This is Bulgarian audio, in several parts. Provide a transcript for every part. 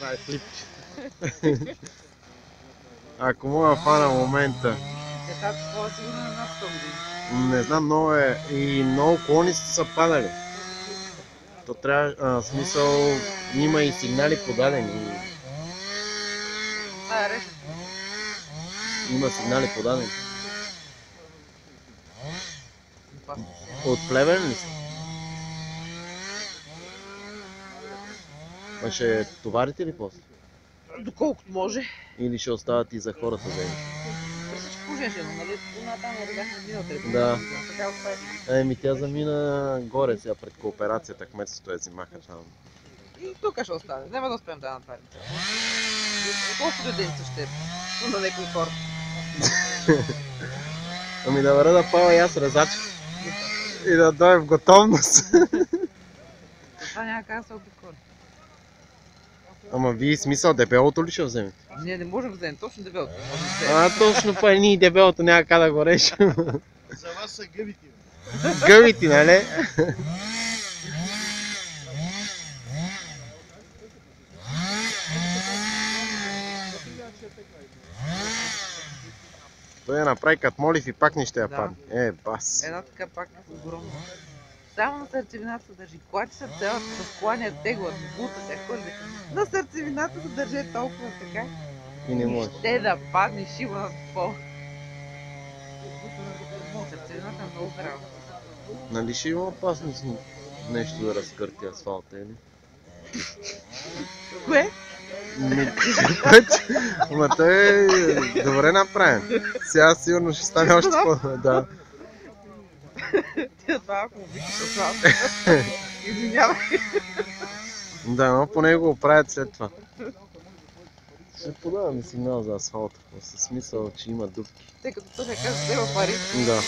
Прави клипче. Ако мога фана момента. Детата това сигурно е над 100 години. Не знам, много е. И много колони са падали. То трябва, смисъл, има и сигнали подадени. Това е решен. Има сигнали подадени. От Плевен ли са? А ще товарите ли после? Доколкото може. Или ще остават и за хората вземи? При всички положения, нали? Една там я видяхме миналата република. Да. Така остави. Еми тя замина горе сега пред кооперацията, кметството я взимаха там. И тук ще остане. Няма да успеем да направим цяло. Колкото ден ще на някои хора. Ами да върна да пава и аз резачка. И да дойде в готовност. Това няма как да се обиколи. Ама вие смисъл дебелото ли ще вземете? Ние не можем да вземем точно дебелото. Точно па ние дебелото няма как да го решим. За вас са гъбите. Гъбите, нали? Той я направи като молив и пак не ще я падне. Бас. Една така пак огромна. Само на сърцевината се държи. Клати се цялата, с кланя теглат, бутат, хвърли. На сърцевината се държи толкова така. И не може. Ще да падне шива на пол. Сърцевината е много здрава. Нали ще има опасност нещо да разкърти асфалта, или? Кое? Ама той е добре направен. Сега сигурно ще стане още по... Да. Ти това ако му викаш асфалта. Извинявай. Да, но поне го оправят след това. Ще подаваме сигнал за асфалта, със смисъл, че има дупки. Тъй като той не каза, взема пари. Да.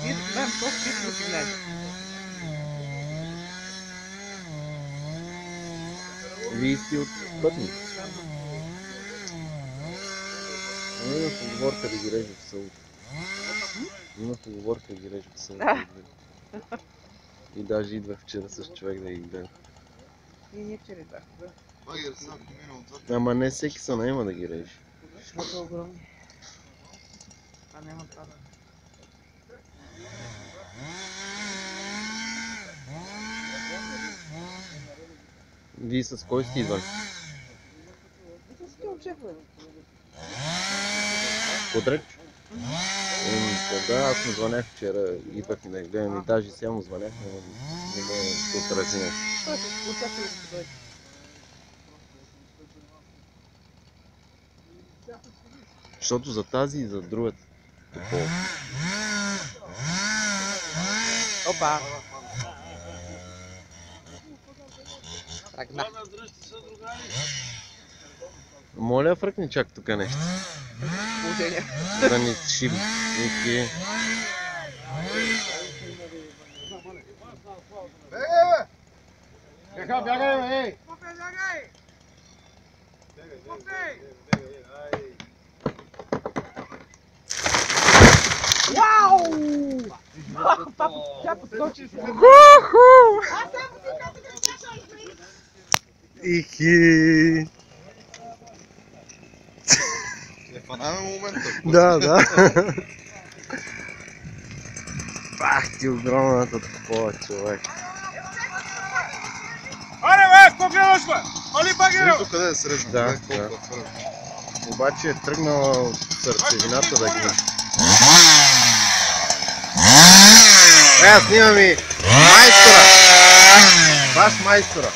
Ние да знаем колко писаме сигнали. Вие сте от пътник. Има поговорка да ги реже в селото. Има поговорка да ги реже в селото. И даже идвах вчера с човек да ги гледа. И ние вчера идвахме. Ама не всеки се наема да ги реже. Защото е огромни. А няма това да. Вие с кой сте идвали? Сте очаквали. Подреч? Да, аз му звънях вчера, идвах и да гледам и даже сега му звънях, но не мога да отрази нещо. Той се очаква да дойде. Защото за тази и за другата. Опа! Тръгна. Моля, фръкни чак тук нещо. Положение. Да ни шиби. Ники. Бяга, бягай, ей! Бягай! Вау! Тя подскочи. Ихи. Е фанаме момента. Да. Бах ти огромната такова, човек. Аре, бе, какво гледаш, бе? Али багерел! Ето къде е срещна, Да. Обаче е тръгнала от сърцевината да ги... Снимам и майстора! Ваш майстора!